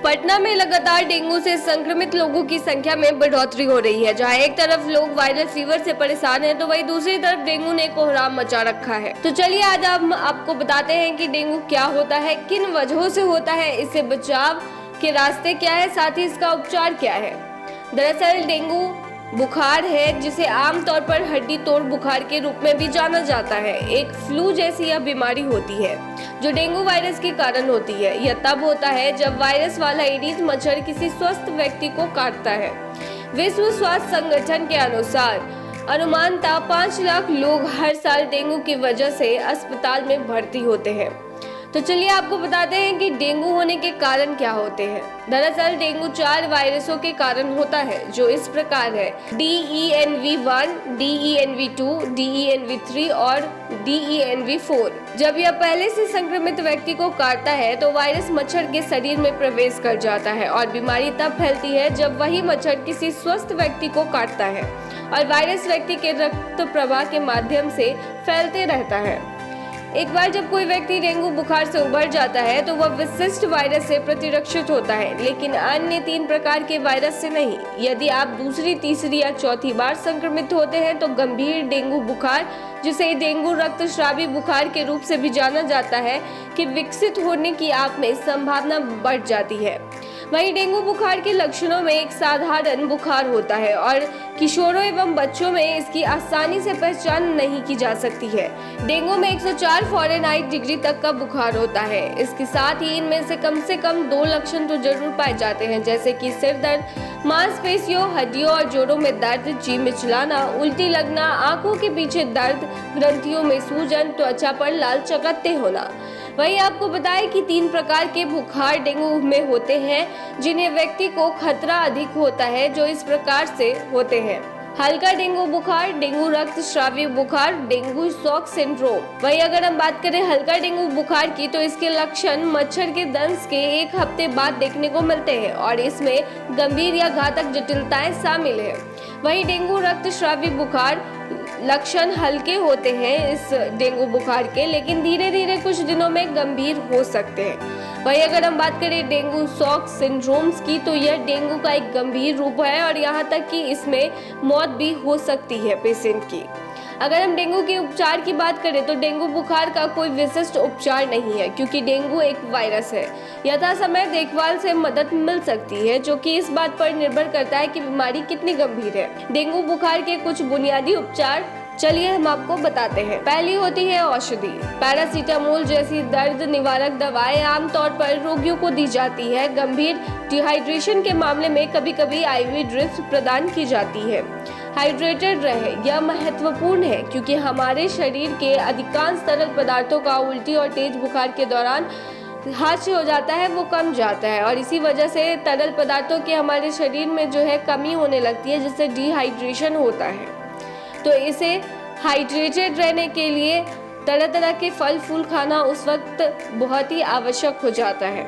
पटना में लगातार डेंगू से संक्रमित लोगों की संख्या में बढ़ोतरी हो रही है। जहां एक तरफ लोग वायरल फीवर से परेशान हैं, तो वहीं दूसरी तरफ डेंगू ने कोहराम मचा रखा है। तो चलिए आज हम आपको बताते हैं कि डेंगू क्या होता है, किन वजहों से होता है, इससे बचाव के रास्ते क्या है, साथ ही इसका उपचार क्या है। दरअसल डेंगू बुखार है जिसे आमतौर पर हड्डी तोड़ बुखार के रूप में भी जाना जाता है। एक फ्लू जैसी यह बीमारी होती है जो डेंगू वायरस के कारण होती है। यह तब होता है जब वायरस वाला एडीज मच्छर किसी स्वस्थ व्यक्ति को काटता है। विश्व स्वास्थ्य संगठन के अनुसार अनुमानतः 5 लाख लोग हर साल डेंगू की वजह से अस्पताल में भर्ती होते हैं। तो चलिए आपको बताते हैं कि डेंगू होने के कारण क्या होते हैं। दरअसल डेंगू 4 वायरसों के कारण होता है जो इस प्रकार है: DENV1, DENV2, DENV3 और DENV4। जब यह पहले से संक्रमित व्यक्ति को काटता है तो वायरस मच्छर के शरीर में प्रवेश कर जाता है और बीमारी तब फैलती है जब वही मच्छर किसी स्वस्थ व्यक्ति को काटता है और वायरस व्यक्ति के रक्त प्रवाह के माध्यम से फैलते रहता है। एक बार जब कोई व्यक्ति डेंगू बुखार से उबर जाता है तो वह विशिष्ट वायरस से प्रतिरक्षित होता है, लेकिन अन्य 3 प्रकार के वायरस से नहीं। यदि आप दूसरी, तीसरी या चौथी बार संक्रमित होते हैं तो गंभीर डेंगू बुखार, जिसे डेंगू रक्तस्रावी बुखार के रूप से भी जाना जाता है, कि विकसित होने की आप में संभावना बढ़ जाती है। वहीं डेंगू बुखार के लक्षणों में एक साधारण बुखार होता है और किशोरों एवं बच्चों में इसकी आसानी से पहचान नहीं की जा सकती है। डेंगू में 104 फ़ारेनहाइट डिग्री तक का बुखार होता है। इसके साथ ही इनमें से कम 2 लक्षण तो जरूर पाए जाते हैं, जैसे कि सिर दर्द, मांसपेशियों, हड्डियों और जोड़ों में दर्द, जी मिचलाना, उल्टी लगना, आंखों के पीछे दर्द, ग्रंथियों में सूजन, त्वचा पर लाल चकत्ते होना। वहीं आपको बताएं कि 3 प्रकार के बुखार डेंगू में होते हैं जिन्हें व्यक्ति को खतरा अधिक होता है, जो इस प्रकार से होते हैं: हल्का डेंगू बुखार, डेंगू रक्तस्रावी बुखार, डेंगू शॉक सिंड्रोम। वहीं अगर हम बात करें हल्का डेंगू बुखार की, तो इसके लक्षण मच्छर के दंश के 1 हफ्ते बाद देखने को मिलते हैं और इसमें गंभीर या घातक जटिलताएं शामिल है। वहीं डेंगू रक्तस्रावी बुखार लक्षण हल्के होते हैं इस डेंगू बुखार के, लेकिन धीरे धीरे कुछ दिनों में गंभीर हो सकते हैं। वहीं अगर हम बात करें डेंगू शॉक सिंड्रोम्स की, तो यह डेंगू का एक गंभीर रूप है और यहाँ तक कि इसमें मौत भी हो सकती है पेशेंट की। अगर हम डेंगू के उपचार की बात करें तो डेंगू बुखार का कोई विशिष्ट उपचार नहीं है, क्योंकि डेंगू एक वायरस है। यथा समय देखभाल से मदद मिल सकती है, जो कि इस बात पर निर्भर करता है कि बीमारी कितनी गंभीर है। डेंगू बुखार के कुछ बुनियादी उपचार चलिए हम आपको बताते हैं। पहली होती है औषधि। पैरासीटामोल जैसी दर्द निवारक दवाएं आमतौर पर रोगियों को दी जाती है। गंभीर डिहाइड्रेशन के मामले में कभी-कभी IV ड्रिप्स प्रदान की जाती है। हाइड्रेटेड रहे, यह महत्वपूर्ण है क्योंकि हमारे शरीर के अधिकांश तरल पदार्थों का उल्टी और तेज बुखार के दौरान हाथ से हो जाता है, वो कम जाता है और इसी वजह से तरल पदार्थों की हमारे शरीर में जो है कमी होने लगती है, जिससे डिहाइड्रेशन होता है। तो इसे हाइड्रेटेड रहने के लिए तरह तरह के फल फूल खाना उस वक्त बहुत ही आवश्यक हो जाता है।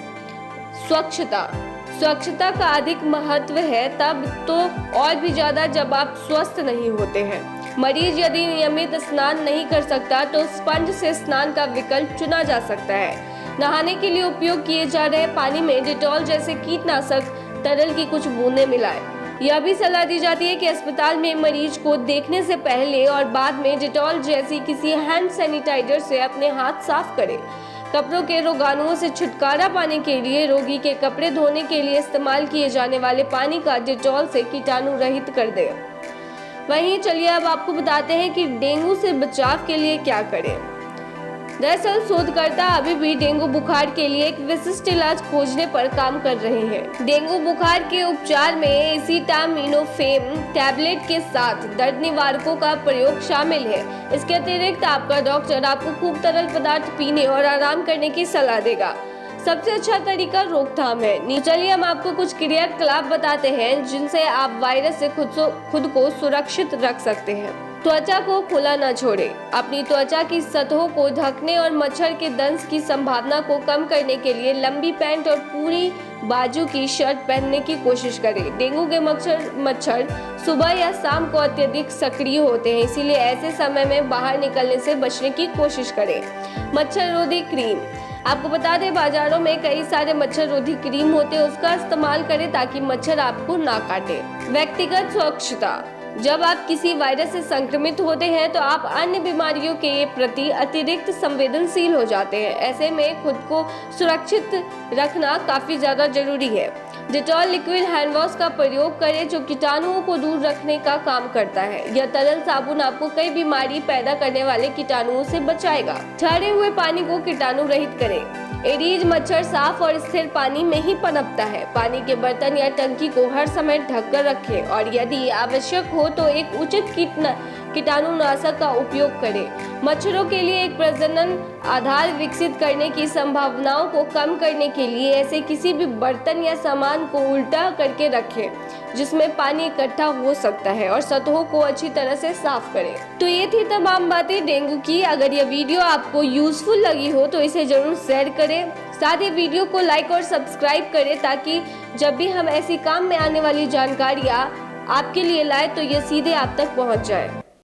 स्वच्छता का अधिक महत्व है तब तो और भी ज्यादा जब आप स्वस्थ नहीं होते हैं। मरीज यदि नियमित स्नान नहीं कर सकता तो स्पंज से स्नान का विकल्प चुना जा सकता है। नहाने के लिए उपयोग किए जा रहे पानी में डेटॉल जैसे कीटनाशक तरल की कुछ बूंदें मिलाएं। यह भी सलाह दी जाती है कि अस्पताल में मरीज को देखने से पहले और बाद में डेटॉल जैसी किसी हैंड सैनिटाइजर से अपने हाथ साफ करें। कपड़ों के रोगाणुओं से छुटकारा पाने के लिए रोगी के कपड़े धोने के लिए इस्तेमाल किए जाने वाले पानी का डेटॉल से कीटाणु रहित कर दें। वहीं चलिए अब आपको बताते हैं कि डेंगू से बचाव के लिए क्या करें। दरअसल शोधकर्ता अभी भी डेंगू बुखार के लिए एक विशिष्ट इलाज खोजने पर काम कर रहे हैं। डेंगू बुखार के उपचार में एसिटामिनोफेन टैबलेट के साथ दर्द निवारकों का प्रयोग शामिल है। इसके अतिरिक्त आपका डॉक्टर आपको खूब तरल पदार्थ पीने और आराम करने की सलाह देगा। सबसे अच्छा तरीका रोकथाम है। चलिए हम आपको कुछ क्रियाकलाप बताते हैं जिनसे आप वायरस से खुद को सुरक्षित रख सकते हैं। त्वचा को खुला न छोड़ें। अपनी त्वचा की सतहों को ढकने और मच्छर के दंश की संभावना को कम करने के लिए लंबी पैंट और पूरी बाजू की शर्ट पहनने की कोशिश करें। डेंगू के मच्छर सुबह या शाम को अत्यधिक सक्रिय होते हैं, इसीलिए ऐसे समय में बाहर निकलने से बचने की कोशिश करें। मच्छर रोधी क्रीम। आपको बता दें, बाजारों में कई सारे मच्छर रोधी क्रीम होते हैं, उसका इस्तेमाल करें ताकि मच्छर आपको ना काटे। व्यक्तिगत स्वच्छता। जब आप किसी वायरस से संक्रमित होते हैं तो आप अन्य बीमारियों के प्रति अतिरिक्त संवेदनशील हो जाते हैं। ऐसे में खुद को सुरक्षित रखना काफी ज्यादा जरूरी है। डेटॉल लिक्विड हैंड वॉश का प्रयोग करें जो कीटाणुओं को दूर रखने का काम करता है। यह तरल साबुन आपको कई बीमारी पैदा करने वाले कीटाणुओं से बचाएगा। ठहरे हुए पानी को कीटाणु रहित करें। एडीज मच्छर साफ और स्थिर पानी में ही पनपता है। पानी के बर्तन या टंकी को हर समय ढककर रखें और यदि आवश्यक हो तो एक उचित कीटाणुनाशक का उपयोग करें। मच्छरों के लिए एक प्रजनन आधार विकसित करने की संभावनाओं को कम करने के लिए ऐसे किसी भी बर्तन या सामान को उल्टा करके रखें जिसमें पानी इकट्ठा हो सकता है और सतहों को अच्छी तरह से साफ करें। तो ये थी तमाम बातें डेंगू की। अगर ये वीडियो आपको यूजफुल लगी हो तो इसे जरूर शेयर करें। साथ ही वीडियो को लाइक और सब्सक्राइब करें ताकि जब भी हम ऐसी काम में आने वाली जानकारियाँ आपके लिए लाए तो ये सीधे आप तक पहुँच जाए।